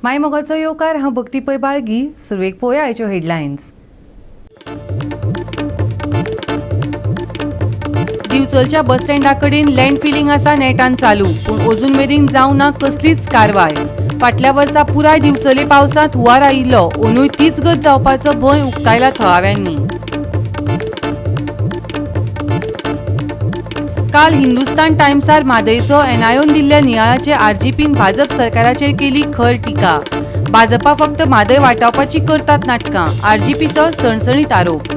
माय मोगाचो येवकार हांव भक्ती पै बाळगी. सुरवेक पळोवया आयच्यो हेडलायन्स. दिवचलच्या बस स्टँडा कडेन लँड फिलिंग आसा नेटान चालू, पूण अजून मेरेन जावं ना कसलीच कारवाय. फाटल्या वर्सा पुराय दिवचले पावसांत हुंवार आयिल्लो, अंदूय तीच गत जावपाचो भंय उक्तायला थळाव्यांनी. काल हिंदुस्तान टायम्सार म्हादयचो एनआयओन दिल्ल्या नियाळाचे आरजीपीन भाजप सरकाराचेर केली खर टिका. भाजपा फक्त म्हादय वाटावपाची करतात नाटकां, आरजीपीचो सणसणीत आरोप.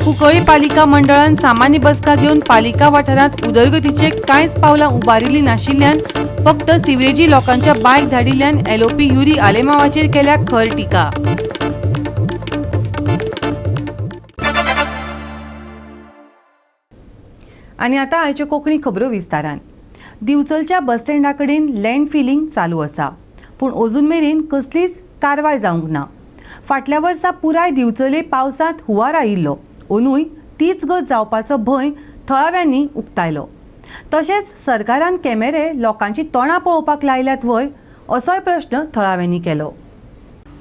कुंकळ्ळे पालिका मंडळान सामान्य बसका घेवन पालिका वाठारांत उदरगतीचे कांयच पावलां उबारिल्लीं नाशिल्ल्यान फक्त सिवेरेजी लोकांच्या बायक धाडिल्ल्यान एलओपी युरी आलेमावाचेर केल्या खर टिका. आनी आतां आयच्यो कोंकणी खबरो विस्तारान. दिवचलच्या बस स्टँडा कडेन लँड फिलिंग चालू आसा, पूण अजून मेरेन कसलीच कारवाय जावंक ना. फाटल्या वर्सा पुराय दिवचले पावसांत हुंवार आयिल्लो, अंदूय तीच गत जावपाचो भंय थळाव्यांनी उक्तायलो. तशेंच सरकारान कॅमेरे लोकांची तोंडां पळोवपाक लायल्यात वय, असोय प्रश्न थळाव्यांनी केलो.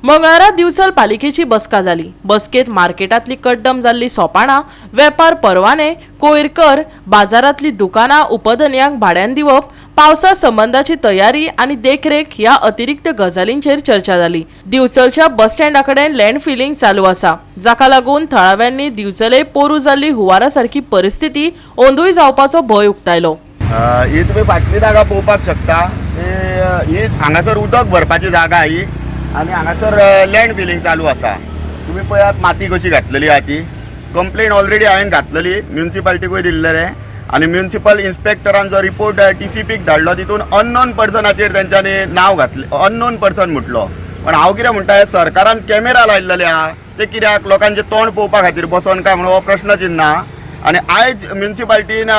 मंगळारा दिवचल पालिकेची बसका जाली. बसकेत मार्केटांतली कड्डम जाल्ली सोपाणां, वेपार परवाने, कोयर कर, बाजारांतली दुकानां उपधन्यांक भाड्यान दिवप, पावसा संबंधाची तयारी आनी देखरेख ह्या अतिरिक्त गजालींचेर चर्चा जाली. दिवचलच्या बस स्टँडा कडेन लँड फिलिंग चालू आसा, जाका लागून थळाव्यांनी दिवचले पोरू जाल्ली हुंवारा सारकी परिस्थिती अंदूय जावपाचो भंय उक्तायलो. ही तुमी फाटली जागा पळोवपाक शकता. ही हांगासर उदक भरपाची जागा ही आनी हांगासर लँड फिलिंग चालू आसा. तुमी पळयात माती कशी घातलेली आहा ती. कंप्लेन ऑलरेडी हांवें घातलेली, म्युनिसिपालिटीकूय दिल्लेले आनी म्युनिसिपल इन्स्पेक्टरान जो रिपोर्ट टीसीपीक धाडलो तितून अननोन पर्सनाचेर तेंच्यांनी नांव घातलें, अननोन पर्सन म्हटलो. पण हांव कितें म्हणटा, सरकारान कॅमेरा लायिल्ले आहा ते कित्याक लोकांचे तोंड पळोवपा खातीर बसोन काय म्हणून हो प्रश्न चिन्ह आहा. आनी आयज म्युनिसिपालिटीन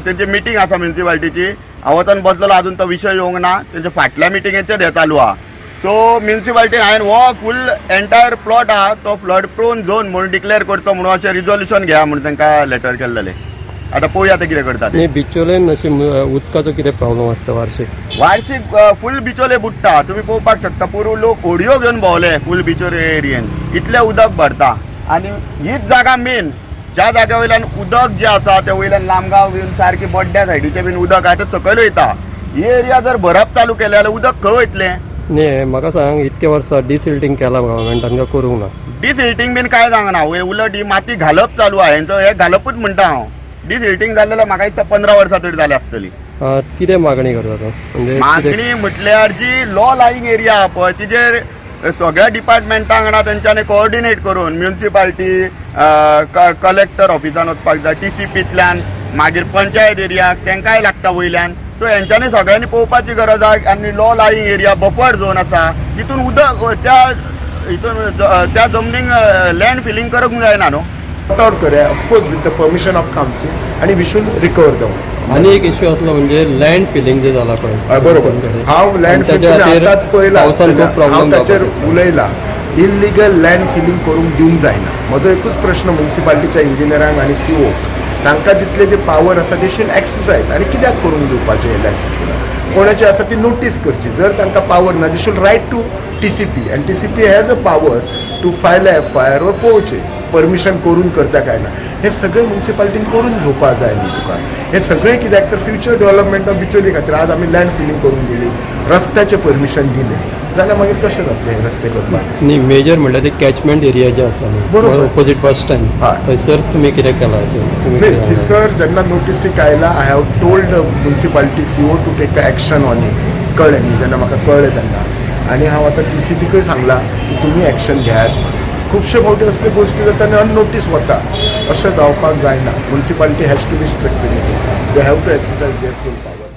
तेंची मिटींग आसा म्युनिसिपालिटीची, हांव वचोन बसलेलो, आजून तो विशय येवंक ना. तेंच्या फाटल्या मिटींगेचेर हें चालू आहा. सो म्युनिसिपालिटीन हांवें हो फूल एंटायर प्लॉट आहा तो फ्लड प्रोन झोन म्हणून डिक्लेअर करचो म्हणून अशें रिझोल्युशन घेया म्हणून तांकां लेटर केल्लेलें. आतां पळोवया ते कितें करतात. बिचोलेन अशें उदकाचो कितें प्रॉब्लेम आसता वार्षिक फूल बिचोले बुडटा. तुमी पळोवपाक शकता, पूर्व लोक होडयो घेवन भोंवले फूल बिचोले एरियेन, इतलें उदक भरता. आनी हीच जागा मेन, ज्या जाग्या वयल्यान उदक जें आसा त्या वयल्यान लामगांव बीन सारकी बड्ड्या सायडीचे बीन उदक आहा तें सकयल वयता. ही एरिया जर भरप चालू केलें जाल्यार उदक खंय वयतलें? न्ही, म्हाका सांग, इतके वर्सां डिसिल्टिंग केला गव्हर्मेंटान काय करूंक ना? डिसिल्टिंग बीन कांय जावना. उलट ही माती घालप चालू आहा. हेंचो हे घालपूच म्हणटा हांव. डिसिल्टिंग जालें जाल्यार म्हाका दिसता 15 वर्सां तरी जाली आसतली. कितें मागणी करता तो? म्हणजे मागणी म्हटल्यार जी लॉ लायिंग एरिया आहा पळय तिचेर सगळ्या डिपार्टमेंटां वांगडा तेंच्यांनी कोऑर्डिनेट करून म्युनिसिपालिटी, कलेक्टर ऑफिसान वचपाक जाय, टीसीपींतल्यान मागीर पंचायत एरियाक तेंकांय लागता वयल्यान. सो हेंच्यांनी सगळ्यांनी पळोवपाची गरज आहा. आनी law lying area buffer zone आसा, तितून उदक त्या जमनीक लँड फिलिंग करूंक जायना न्हू. आउट करया of course with the permission of council आणि वी शूड रिकवर दम. आनी एक इश्यू आसलो म्हणजे लँड फिलिंग जे जाला पळय. बरोबर, हांव लँड फिलिंग आतांच पळयला, हांव ताचेर उलयला. इल्लिगल लँड फिलिंग करूंक दिवंक जायना. म्हजो एकूच प्रश्न म्युनिसिपालिटीच्या इंजिनियरांक आनी सीओ, तांकां जितले जे पावर आसा ते शूड एक्सरसायज. आनी कित्याक करूंक दिवपाचें हे लँड फिलिंग? कोणाची आसा ती नोटीस करची. जर तांकां पावर ना, they should write to TCP and TCP has a power to file a FIR वर पळोवचें परमिशन करून करता काय ना. हे सगळें म्युनिसिपालिटीन करून घेवपाक जाय न्ही तुका. हे सगळें कित्याक तर फ्युचर डेव्हलपमेंट ऑफ बिचोली खातीर आज आमी लँड फिलिंग करून दिली, रस्त्याचें परमिशन दिलें, जाल्यार मागीर कशें जातलें हे रस्ते करपाक? न्ही, मेजर म्हणल्यार ते कॅचमेंट एरिया जे आसा बरोबर, ऑपोजीट बस स्टँड, थंयसर तुमी कितें केलां? थंयसर जेन्ना नोटीसीक आयला, I have told municipality CO to take action on it. कळ्ळें न्ही, जेन्ना म्हाका कळ्ळें तेन्ना. आनी हांव आतां टीसीपीकय सांगलां की तुमी एक्शन घेयात. खुबशे फावटी असल्यो गोश्टी जाता आनी अननोटीस वता, अशें जावपाक जायना. Municipality has to be strict in it. They have to exercise their full power.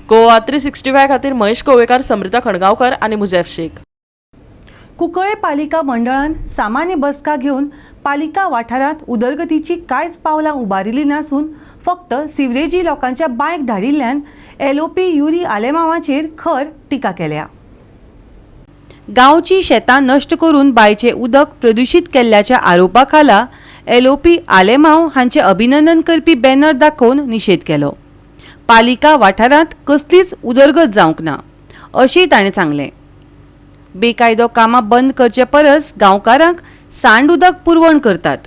Goa 365 खातीर महेश कोवेकार, समृता खणगांवकर आनी मुजेफ शेख. कुंकळ्ळे पालिका मंडळान सामान्य बसका घेवन पालिका वाठारांत उदरगतीची कांयच पावलां उबारिल्लीं नासून फक्त सिवरेजी लोकांच्या बायक धाडिल्ल्यान एलओपी युरी आलेमावाचेर खर टिका केल्या. गांवची शेतां नश्ट करून बांयचें उदक प्रदूषित केल्ल्याच्या आरोपा खाला एलओपी आलेमांव हांचे अभिनंदन करपी बॅनर दाखोवन निशेध केलो. पालिका वाठारांत कसलीच उदरगत जावंक ना अशी ताणें सांगलें. बेकायदो कामां बंद करचे परस गांवकारांक सांड उदक पुरवण करतात.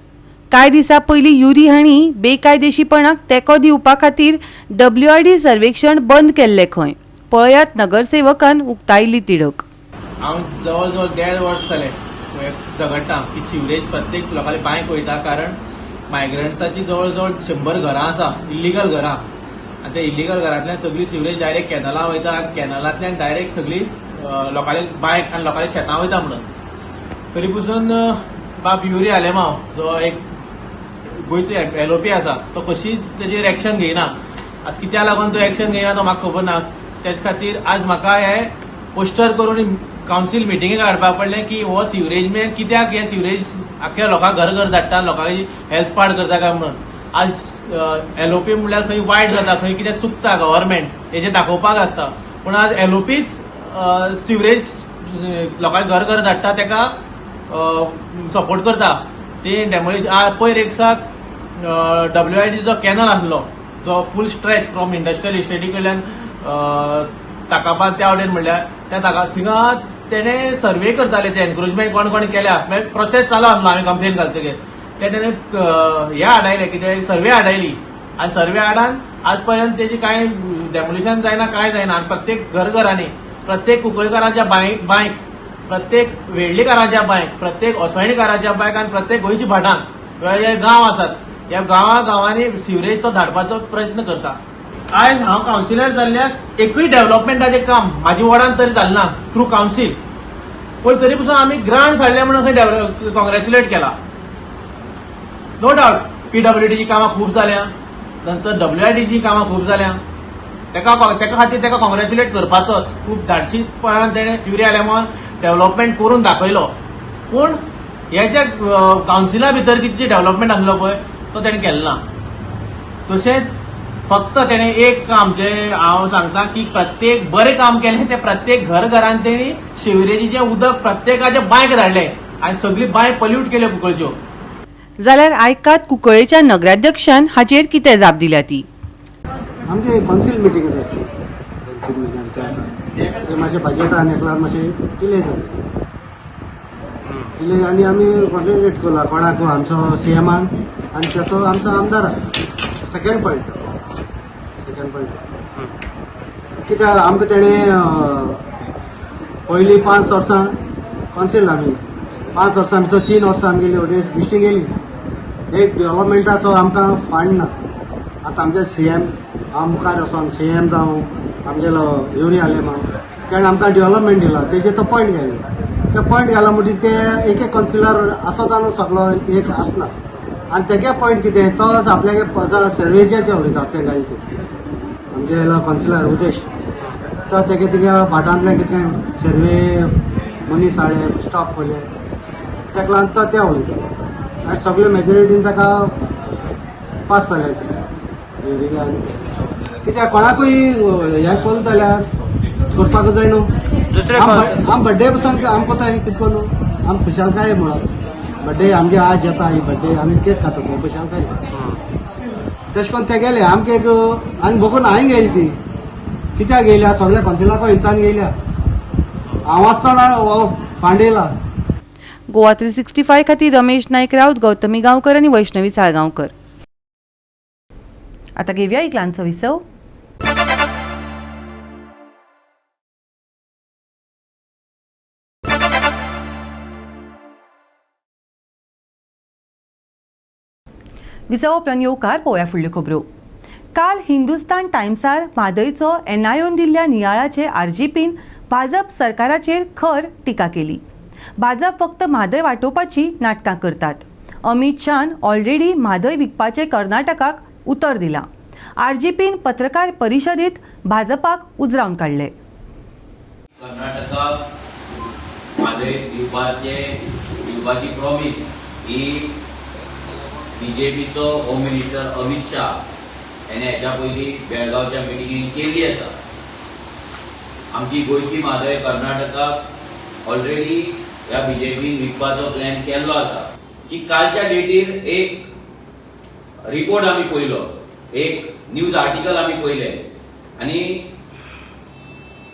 कांय दिसा पयलीं युरी हांणी बेकायदेशीपणाक तेंको दिवपा खातीर WID सर्वेक्षण बंद केल्लें खंय. पळयात नगरसेवकान उक्तायिल्ली तिडक. हांव जवळ जवळ 1.5 वर्स जालें झगडटां की सिवरेज प्रत्येक लोकांनी बांयक वयता, कारण मायग्रंट्साची जवळ जवळ 100 घरां आसा, इल्लिगल घरां. आनी त्या इल्लिगल घरांतल्यान सगळी सिवरेज डायरेक्ट कॅनलां वयता आनी कॅनलांतल्यान डायरेक्ट सगळी लोकांनी बांयक आनी लोकांनी शेतां वयता म्हणून. तरी पसून बाब युरी आलेमांव जो एक गोंयचो LOP आसा तो कशीच तेजेर एक्शन घेयना. आज कित्याक लागून तो एक्शन घेयना तो म्हाका खबर ना. तेच खातीर आज म्हाका हे पोस्टर करून कावन्सील मिटिंगेक हाडपाक पडलें की हो सिवरेज मॅन कित्याक हे सिवरेज आख्या लोकांक घर घर धाडटा, लोकांची हेल्थ पाड करता काय म्हणून. आज LOP म्हणल्यार खंय वायट जाता, खंय कितें चुकता गव्हर्मेंट हेजें दाखोवपाक आसता. पूण आज LOPच सिवरेज लोकांक घर घर धाडटा तेका सपोर्ट करता. ते डेमोलिशन पयर एक साक WID जो कॅनल आसलो जो फूल स्ट्रेच फ्रॉम इंडस्ट्रियल इस्टेटी कडल्यान ताकापाल त्या वटेन म्हणल्यार त्या थिंगा तेणे सर्वे करताले, ते एनक्रोचमेंट कोण कोण केल्या प्रोसेस चालू आसलो. आमी कंप्लेन घालतकीर तेणे हे हाडायले, कितें सर्वे हाडायली आनी सर्वे हाडान आज पर्यंत तेजी कांय डेमोलिशन जायना, कांय जायना. आनी प्रत्येक घरघरांनी प्रत्येक कुंकळकाराच्या बांयक प्रत्येक वेळ्ळीकाराच्या बांयक, प्रत्येक ओसयणीकाराच्या बांयक आनी प्रत्येक गोंयच्या भाटांत जे गांव आसात ह्या गांवांनी सिवरेज तो धाडपाचो प्रयत्न करता. आयज हांव कावन्सिलर जाल्ल्याक एकूय डेव्हलपमेंटाचें काम म्हाज्या वॉर्डांत तरी जालें ना थ्रू कावन्सील. पूण तरी पसून आमी ग्रांट हाडले म्हणून खंय कॉंग्रॅच्युलेट केला. नो डावट PWDची कामां खूब जाल्या, नंतर WIDची कामां खूब जाल्या. तेका खातीर तेका कॉंग्रॅच्युलेट करपाचोच. खूब धाडशीपणान तेणें युरी आलेमांव डेव्हलपमेंट करून दाखयलो. पूण हे जे कावन्सिला भितर कितें डेव्हलपमेंट आसलो पळय तो तेणें केलो ना. तशेंच फक्त तेणें एक काम जे हांव सांगता की प्रत्येक बरें काम केलें ते प्रत्येक घरांत तेणी शिवरेजीचें उदक प्रत्येकाचे बांयक धाडलें आनी सगळी बांय पल्यूट केल्यो कुंकळच्यो. जाल्यार आयकात कुंकळेच्या नगराध्यक्षान हाचेर कितें जाप दिल्या ती. आमची कावन्सील मिटींग जाली, कावन्सील मिटींग ते मातशें बजेटान एकल्यार मातशें डिले जालें आनी आमी कॉन्सन्ट्रेट केला कोणाक आमचो CMान आनी तसो आमचो आमदाराक. सेकंड पॉयंट कित्याक आमकां तेणें पयलीं 5 वर्सां कावन्सील आमी 5 वर्सां भितर 3 वर्सां आमगेली ओडेस बिश्टी गेली. एक डेव्हलपमेंटाचो आमकां फांड ना. आतां आमचे CM हांव मुखार वचोन CM जावं आमगेलो युरी आलेमांव तेणें आमकां डेव्हलपमेंट दिला, तेजेर तो पॉयंट घालो. ते पॉयंट घाला म्हणजे ते एक कावन्सिलर आसताना सगळो एक आसना आनी तेगे पॉयंट कितें तो आपल्यागे सर्वेचे उलयता ते घालचे आमगेलो कावन्सिलर उदेश तो तेगे तिगे भाटांतलें कितें सर्वे मनीस हाडले स्टॉक पयले तेका लागून तो ते उलयता आनी सगळे मेजॉरिटीन ताका पास जाले. कित्याक कोणाकूय हें केलें जाल्यार करपाक जाय न्हू. आम बड्डे पासून आम कोता कितें करू आम खुशालकाय म्हणून बड्डे आमगे आज येता ही बड्डे आमी केक खाता तो खुशालकाय तशें करून ते गेले आमके आनी बघून हांवें गेली ती कित्याक गेल्या सगळ्या कावन्सिलाको हिंसान गेल्या हांव आसतना पांडेला. गोवा 365 खातीर रमेश नायक राऊत, गौतमी गांवकर आनी वैष्णवी साळगांवकर. आतां घेवया एक ल्हानसो विसव. विसव उपरांत येवकार पळोवया फुडल्यो खबरो. काल हिंदुस्तान टायम्सार म्हादयचो NIOन दिल्ल्या नियाळाचे RGPन भाजप सरकाराचेर खर टिका केली. भाजप फक्त म्हादय वांटोवपाची नाटकां करतात. अमित शाहन ऑलरेडी म्हादय विकपाचे कर्नाटकाक उतर दिलां. RGPन पत्रकार परिशदेंत भाजपाक उजरावन काडले. कर्नाटकाक म्हादय दिवपाची प्रॉमिस ही BJPचो होम मिनिस्टर अमित शाह हेणे हेच्या पयलीं बेळगांवच्या मिटिंगेन केल्ली आसा. आमची गोंयची म्हादय कर्नाटकाक ऑलरेडी ह्या BJPन विकपाचो प्लॅन केल्लो आसा. की कालच्या डेटीर एक रिपोर्ट आमी पयलो, एक न्यूज आर्टिकल आमी पयले आनी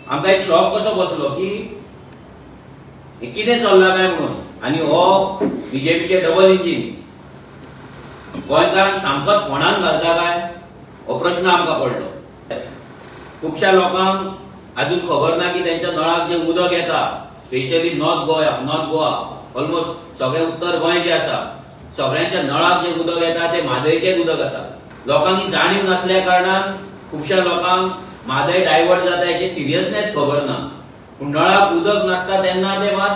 आमकां एक शॉक कसो बसलो की हे कितें चल्लां काय म्हणून। आनी हो बीजेपीचे डबल इंजीन गोंयकारांक सामकोच फोंडान घालता काय हो प्रश्न आमकां पडलो। खुबश्या लोकांक अजून खबर ना की त्यांच्या नळाक जे उदक येता, स्पेशली नॉर्थ गोवा ऑलमोस्ट सगळे उत्तर गोंय जे आसा सगळ्यांच्या नळाक जे उदक येता ते म्हादयचेच उदक आसा। लोकांनी जाणीव नसल्या कारणान खुबश्या लोकांक म्हादय डायवर्ट जाता याची सिरियसनेस खबर ना, पूण नळाक उदक नासता तेन्ना ते मात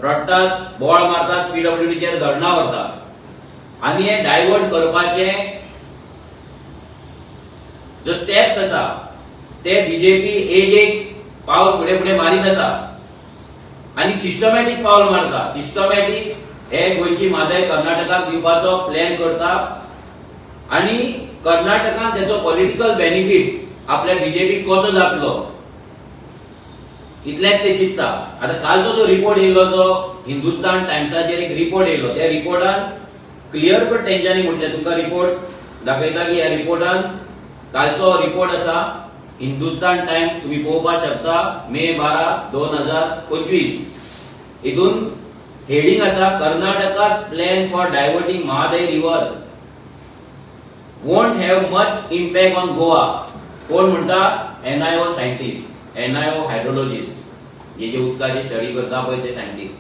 रडटात, बोळ मारतात, पीडब्ल्यूडीचेर धरणां व्हरतात। आनी हे डायवर्ट करपाचे जो स्टेप्स आसा ते बीजेपी एक पावल फुडें फुडें मारीत आसा आनी सिस्टमॅटीक पावल मारता। सिस्टमॅटीक हे गोंयची म्हादय कर्नाटकाक दिवपाचो प्लॅन करता आनी कर्नाटकान त्याचो पॉलिटिकल बेनिफिट आपल्या बीजेपीक कसो जातलो इतलेंच ते चिंतता। आता कालचो जो रिपोर्ट येयलो जो हिंदुस्तान टायम्साचेर एक रिपोर्ट येयलो त्या रिपोर्टान क्लियर कट तेंच्यांनी म्हटलें, तुमकां रिपोर्ट दाखयता की ह्या रिपोर्टान कालचो रिपोर्ट आसा हिंदुस्तान टाइम्स तुम्ही पळोवपाक शकता मे 12, 2025 हितून हेडिंग आसा Karnataka's plan for diverting Mahadayi river won't have much impact on Goa. कोण म्हणटा? NIO सायंटिस्ट, NIO हायड्रोलॉजिस्ट, जे उदकाची स्टडी करता पळय ते सायंटिस्ट।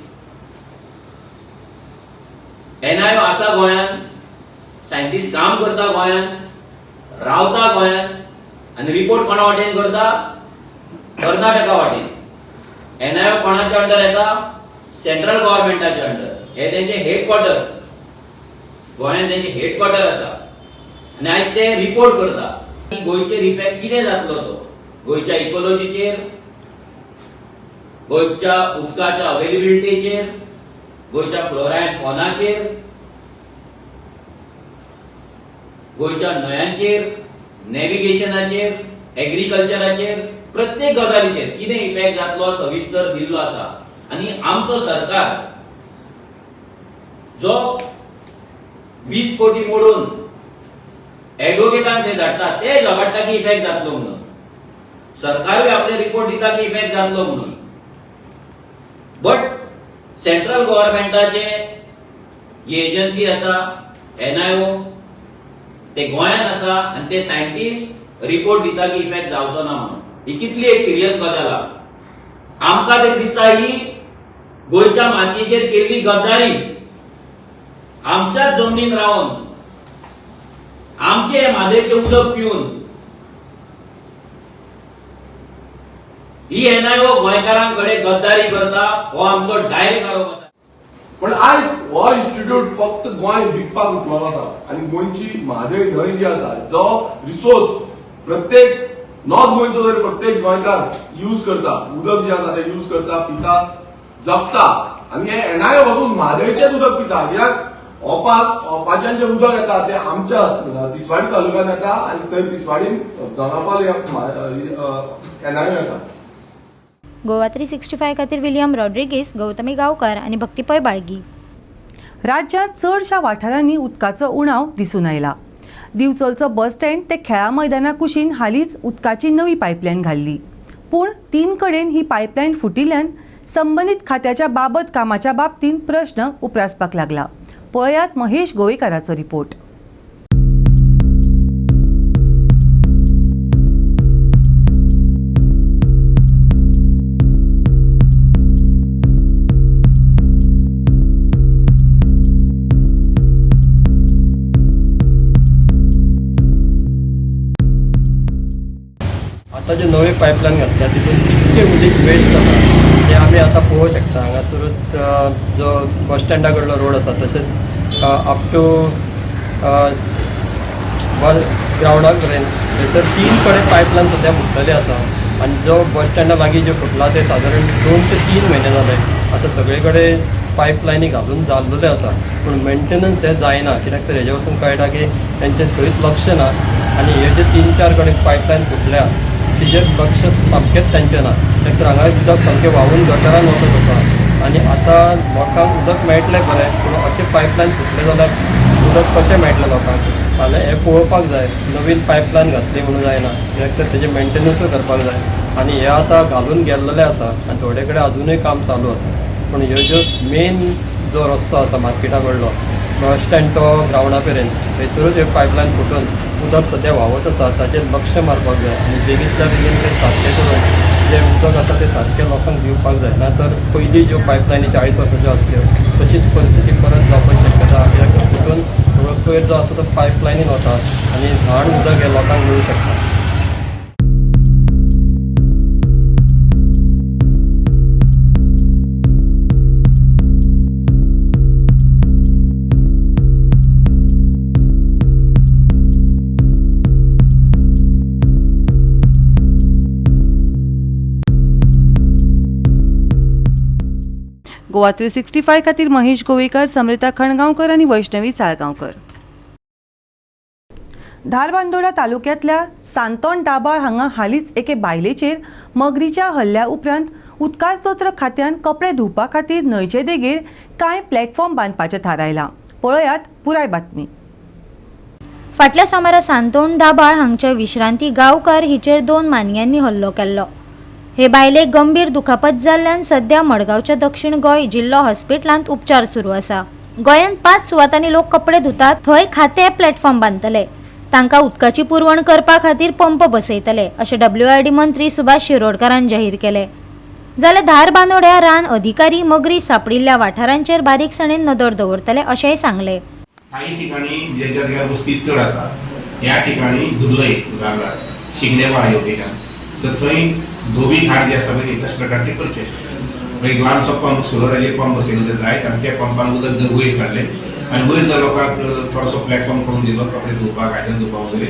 NIO आसा गोंयान, सायंटिस्ट काम करता गोंयान, रावता गोंयान आणि रिपोर्ट कोणा वाटेन करता? कर्नाटका वाटेन। NIO कोणाच्या अंडर येता? सेंट्रल गव्हर्नमेंटाच्या अंडर। हे त्यांचे हेडक्वार्टर, गोंयान त्यांचे हेडक्वार्टर आसा आणि आयज ते रिपोर्ट करता की गोंयचेर इफेक्ट कितें जातलो तो गोंयच्या इकॉलॉजीचेर, गोंयच्या उदकाच्या अवेलेबिलिटीचेर, गोंयच्या फ्लोरा एंड फॉनाचेर, गोंयच्या न्हंयांचेर, नॅव्हिगेशनाचेर, एग्रीकल्चराचेर, प्रत्येक गजालीचेर कितें इफेक्ट जातलो सविस्तर दिल्लो आसा। आणि आमचो सरकार जो 20 कोटी मोडून एडव्होकेटांक जे धाडटा ते झगडटा की इफेक्ट जातलो म्हणून, सरकारूय आपले रिपोर्ट दिता की इफेक्ट जातलो म्हणून, बट सेंट्रल गव्हर्नमेंटाचे जी एजन्सी आसा NIO ते गोंयान आसा आणि ते सायंटिस्ट रिपोर्ट दिता की इफेक्ट जावचो ना म्हणून। ही कितली एक सिरियस गजाल आहा। आमकां ते दिसता ही गोंयच्या मातयेचेर केल्ली गद्दारी। आमच्याच जमनीन रावन आमचे म्हादयचे उदक पिवन ही NIO गोंयकारांकडे गद्दारी करता, हो आमचो डायरेक्ट आरोप आसा। पण आज हो इन्स्टिट्यूट फक्त गोंय विकपाक उठलेलो आसा आनी गोंयची म्हादय न्हंय जी आसा जो रिसोर्स प्रत्येक नॉर्थ गोंयचो जर प्रत्येक गोंयकार यूज करता, उदक जे आसा ते यूज करता, पिता, जगता आनी हे NIO पासून म्हादयचेच उदक पिता। कित्याक ओपाच्यान जे उदक येता ते आमच्या तिसवाडी तालुक्यात येता आनी थंय तिसवाडीन दोनापावल NIO येता। गोवा 365 खातीर विलियम रॉड्रिगीस, गौतमी गांवकार आनी भक्तीपय बाळगी। राज्यांत चडशा वाठारांनी उदकाचो उणाव दिसून आयला। दिवचलचो बस स्टँड ते खेळा मैदाना कुशीन हालींच उदकाची नवी पायपलायन घाल्ली, पूण 3 कडेन ही पायपलायन फुटिल्ल्यान संबंदीत खात्याच्या बाबत कामाच्या बाबतींत प्रश्न उप्रासपाक लागला। पळयात महेश गोवेकाराचो रिपोर्ट। आता जे नवे पायपलायन घातल्या तितून कितके उदीक वेस्ट जाता ते आमी आतां पळोवंक शकता। हांगासरूच जो बस स्टँडा कडलो रोड आसा तशेंच अप टू ग्रावंडाक पर्यंत थंयसर 3 कडेन पायपलायन सद्या फुटलेली आसा आनी जो बस स्टँडा लागीं जे फुटला ते सादारण 2 ते 3 म्हयने जाले। आतां सगळे कडेन पायपलायनी घालून जाल्लेले आसा पूण मेंटेनन्स हे जायना, कित्याक तर हेजे वचून कळटा की तेंचें खंयच लक्ष ना आनी हे जे 3-4 कडेन पायपलायन फुटल्या तिजेर लक्ष सामकेंच तेंचें ना। कित्याक तर हांगा उदक सामकें व्हांवून गटरान वचत आसा आनी आतां लोकांक उदक मेळटलें बरें, पूण अशें पायपलायन फुटलें जाल्यार उदक कशें मेळटलें लोकांक? आणि हे पळोवपाक जाय नवीन पायपलायन घातली म्हणून जायना कित्याक तर तेजें मेंटेनन्सूय करपाक जाय आणि हे आतां घालून गेल्लेले आसा आनी थोडे कडेन अजुनूय काम चालू आसा पूण ह्यो ज्यो मेन जो रस्तो आसा मार्केटा कडलो बस स्टँड तो ग्रावंडा पर्यंत थंयसरूच हे पायपलायन फुटून उदक सद्या व्हांवत आसा ताचेर लक्ष मारपाक जाय आनी बेगींतल्या बेगीन तें सारकें करून जें उदक आसा तें सारकें लोकांक दिवपाक जाय ना तर पयलीं ज्यो पायपलायनी 40 वर्सांच्यो आसल्यो तशीच परिस्थिती परत जावपाची शक्यता कित्याक फुटून थोडो कोयर जो आसा तो पायपलायनीन वता आनी घाण उदक हे लोकांक मेळूं शकता. गोवा 365 खातीर महेश गोवेकर, समृता खणगांवकर आणि वैष्णवी साळगांवकर. धारबांदोडा तालुक्यांतल्या सांतोण दाबाळ हांगा हालींच एके बायलेचेर मगरीच्या हल्ल्या उपरांत उदका स्तोत्र खात्यान कपडे धुवपा खातीर न्हंयचे देगेर कांय प्लॅटफॉर्म बांदपाचें थारायलां. पळयात पुराय बातमी. फाटल्या सोमारा सांतोण दाबाळ हांगच्या विश्रांती गांवकार हिचेर 2 मानयांनी हल्लो केल्लो. हे बायलेक गंभीर दुखापत जाल्ल्यान सध्या मडगांवच्या दक्षिण गोंय जिल्लो हॉस्पिटलांत उपचार सुरू आसा. गोंयांत 5 सुवातांनी लोक कपडे धुतात थंय खाते प्लॅटफॉर्म बांदतले. तांकां उदकाची पुरवण करपा खातीर पंप बसयतले अशें WRD मंत्री सुभाष शिरोडकरान जाहीर केले. जाल्यार धारबांदोड्या रान अधिकारी मगरी सापडिल्ल्या वाठारांचेर बारीकसाणेन नदर दवरतले अशेंय सांगले. काही ठिकाणी ज्या जाग्यार वस्ती चड आसा ह्या ठिकाणी दुर्लय उदाहरणार्थ शिगणेवा ह्या ठिकाण तर थंय धोबी घाट जे आसा पळय तशा प्रकारचे करचे आसता. एक ल्हानसो पंप सोलराचेर पंप बसयलो जाय आनी त्या पंपान उदक जर वयर काडलें आनी वयर जर लोकांक थोडोसो प्लॅटफॉर्म करून दिलो कपडे धुवपाक आयदन धुवपाक वगैरे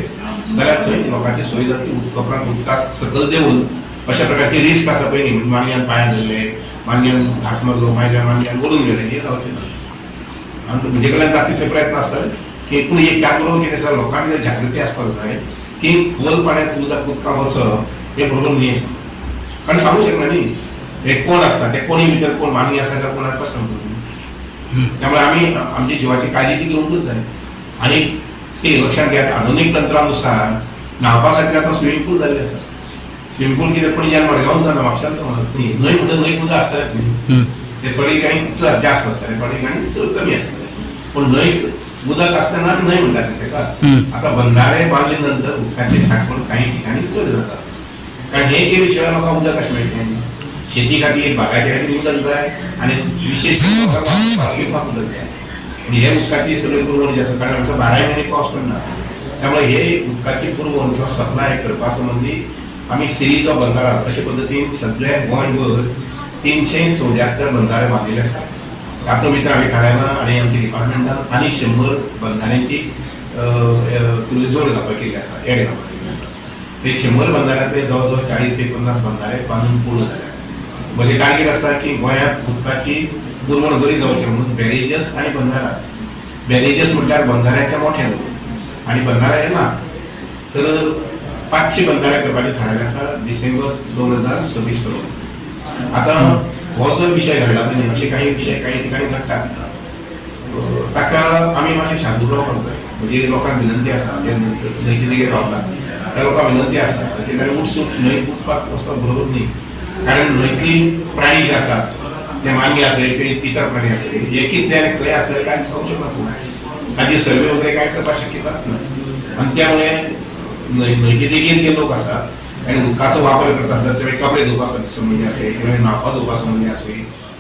जाल्यार थंय लोकांची सोय जातली. लोकांक उदकाक सकयल देऊन अशा प्रकारचे रिस्क आसा पळय न्ही मानयान पांयां धरले मानयान घास मारलो मानयान ओडून गेले हे जावचें ना. आनी म्हणजे कडल्यान तातूंतले प्रयत्न आसता की पूण एक त्या बरोबर कितें आसा लोकांक जागृती आसपाक जाय की खोल पाण्यात उदकां वचप हे बरोबर न्ही आसा. कारण सांगू शकना न्ही हे कोण आसता ते कोणी भितर कोण मानवी आसा काय कोणाक कशें सांगतलो. त्यामुळे आमी आमची जिवाची काळजी ती घेवंकूच जाय. आनी लक्षात घेयात आधुनीक तंत्रानुसार न्हावपा खातीर आतां स्विमींग पूल जाल्ले आसा. स्विमींग पूल कितें पणज्यान मडगांव जाता म्हापशांत न्ही न्हंय म्हणटा न्हंय उदक आसतालें न्ही ते थोडे ठिकाणी चड जास्त आसताले थोडे ठिकाणी चड कमी आसताले पूण न्हंयक उदक आसतना न्हंय म्हणटात तेका. आतां बंधारे बांदले नंतर उदकाची साठवण काही ठिकाणी चड जाता. कारण हे केले शिवाय लोकांक उदक कशें मेळटलें. शेती खातीर बागायती खातीर उदक जाय आनी विशेष घेवपाक उदक जाय. हे उदकाची सगळी पुरवण जी आसा कारण आमचो 12 म्हयने पावस पडना त्यामुळे हे उदकाची पुरवण किंवा सप्लाय करपा संबंधी आमी सिरीज ऑफ बंधारा अशे पद्दतीन सगळे गोंयभर 374 बंधारे बांदिल्ले आसात. तातूंत भितर आमी थारायला आनी आमच्या डिपार्टमेंटान आनी 100 बंधाऱ्यांची जोड घालपाक केल्ली आसा एड घालपाक केल्ली आसा. ते 100 बंधाऱ्यांतले जवळ जवळ 40 ते 50 बंधारे बांदून पूर्ण जाल्यात. म्हजे टार्गेट आसा की गोंयांत उदकाची पुरवण बरी जावची म्हणून बॅरेजेस आनी बंधाराच. बॅरेजेस म्हटल्यार बंधाऱ्याच्या मोठ्यान आनी बंधारा हे ना तर 500 बंधारे करपाचे थारायले आसा डिसेंबर 2026 पर्यंत. आतां हो जो विशय घडला पळय अशे काही विशय काही ठिकाणी घडटात ताका आमी मातशें शांतून रावपाक जाय. म्हणजे लोकांक विनंती आसा जे न्हंयचे देगेर रावतात त्या लोकांक विनंती आसा की ताणें उठसूट न्हंयक उदपाक वचपाक बरोबर न्ही. कारण न्हंयतली प्राणी जे आसात ते मानवी आसले किंवा इतर प्राणी आसले एकीच न्याय खंय आसतले काय सांगू शकना तूं. ताजी सर्वे वगैरे काय करपाक शक्यता ना. आनी त्यामुळे न्हंयचे देगेर जे लोक आसात आणि उदकाचो वापर करता आसतात ते कपडे धुवपाक संबंधी आसले किंवा न्हावपा धुवपा संबंधी आसली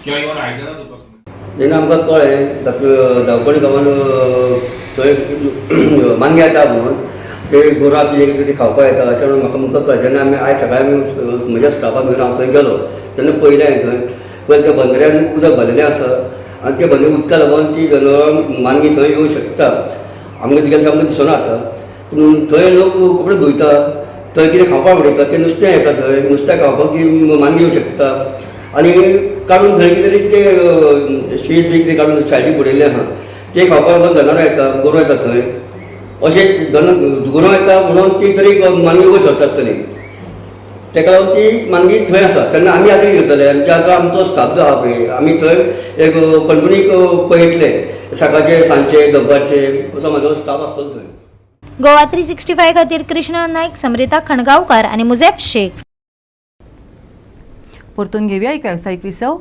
किंवा इवन आयदनां धुवपा संबंधी. जेन्ना आमकां कळ्ळें धावपणी गांवांत थंय मांगे येता म्हणून ते गोरवां आपली कितें खावपाक येता अशें म्हणून म्हाका कळ्ळें. जेन्ना आमी आयज सकाळीं आमी म्हज्या स्टाफाक घेवन हांव थंय गेलो तेन्ना पयलें हांवें थंय पळय त्या बंदऱ्यान उदक भरलेलें आसा आनी त्या बंदऱ्या उदका लागून ती जनावरां मानगी थंय येवंक शकता. आमकां गेल्यार आमकां दिसना आतां पूण थंय लोक कपडे धुयता थंय कितें खावपाक उडयता तें नुस्तें येता थंय नुस्तें खावपाक ती मानगी येवंक शकता. आनी काडून थंय कितें तरी ते शीत बी कितें काडून सायडीक उडयल्लें आहा तें खावपाक लागून जनावरां येता गोरवां येता थंय अशें गोरवां येता म्हणून ती तरी मानगी वयर सरता आसतली तेका लागून ती मानगी थंय आसा. तेन्ना आमी आतां कितें करतले म्हणजे आतां आमचो स्टाफ जो आहा पळय आमी थंय एक कंटिन्यू पळयतले सकाळचे सांजचे दनपारचे असो म्हाजो स्टाफ आसतलो थंय. गोवा 365 खातीर कृष्णा नायक, समरिता खणगांवकार आनी मुजेफ शेख. परतून घेवया एक वेवसायीक विसव.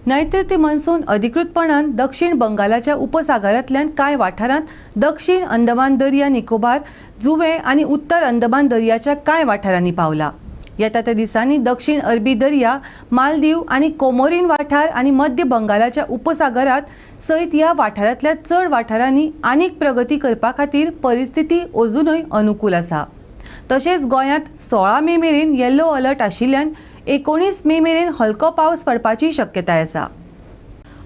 नैऋत्य मान्सून अधिकृतपणान दक्षिण बंगालाच्या उपसागरांतल्यान कांय वाठारांत दक्षिण अंदमान दर्या निकोबार, जुंवे आनी उत्तर अंदमान दर्याच्या कांय वाठारांनी पावला. येता त्या दिसांनी दक्षिण अरबी दर्या, मालदीव आनी कोमोरीन वाठार आनी मध्य बंगालाच्या उपसागरांत सयत ह्या वाठारांतल्या चड वाठारांनी आनीक प्रगती करपा खातीर परिस्थिती अजूनय अनुकूल आसा. तशेंच गोंयांत 16 मे मेरेन येल्लो अलर्ट आशिल्ल्यान 19 मे मेरेन हलको पावस पडपाची शक्यताय आसा.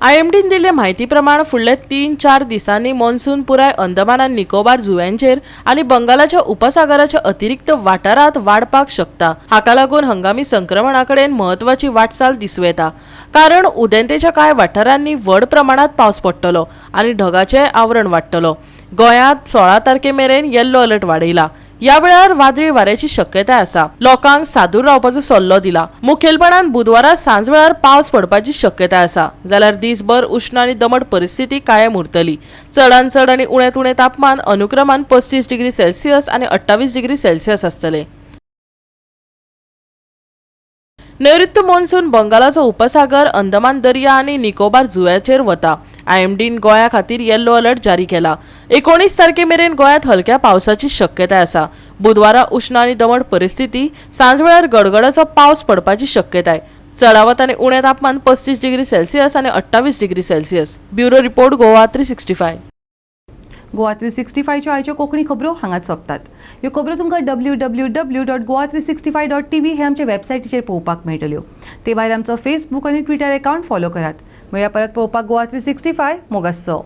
IMDन दिल्ले म्हायती प्रमाण फुडले 3-4 दिसांनी मॉन्सून पुराय अंदमान आनी निकोबार जुंव्यांचेर आनी बंगालाच्या उपसागराच्या अतिरिक्त वाठारांत वाडपाक शकता. हाका लागून हंगामी संक्रमणाकडेन म्हत्वाची वाटचाल दिसूं येता. कारण उदेंतेच्या कांय वाठारांनी व्हड प्रमाणात पावस पडटलो आनी ढगाचें आवरण वाडटलो. गोंयांत 16 तारखे मेरेन येल्लो अलर्ट वाडयला. या वेळार वादळी वाऱ्याची शक्यताय आसा. लोकांक सादूर रावपाचो सल्लो दिला. मुखेलपणान बुधवारा सांज वेळार पावस पडपाची शक्यताय आसा. जाल्यार दिसभर उश्ण आनी दमट परिस्थिती कायम उरतली. चडांत चड आनी उण्यांत उणें तापमान अनुक्रमान 35 डिग्री सेल्सियस आनी 28 डिग्री सेल्सियस आसतले. नैऋत्य मॉन्सून बंगालाचो उपसागर, अंदमान दर्या आनी निकोबार जुंव्याचेर वता. IMDन गोंया खातीर येल्लो अलर्ट जारी केला. 19 तारखे मेरेन गोंयांत हलक्या पावसाची शक्यताय आसा. बुधवारा उश्ण आनी दमट परिस्थिती, सांज वेळार गडगडाचो पावस पडपाची शक्यताय. चडावत आनी उणें तापमान 35 डिग्री सेल्सियस आनी 28 degree Celsius. Bureau report Goa 365. Goa 365 च्यो आयच्यो कोंकणी खबरो हांगाच सोंपतात. ह्यो खबरो तुमकां www.goa365.tv हे आमचे वेबसायटीचेर पळोवपाक मेळटल्यो. ते भायर आमचो फेसबूक आनी ट्विटर अकावंट फॉलो करात. मेळया परत पळोवपाक गोवा 365 मोगासो.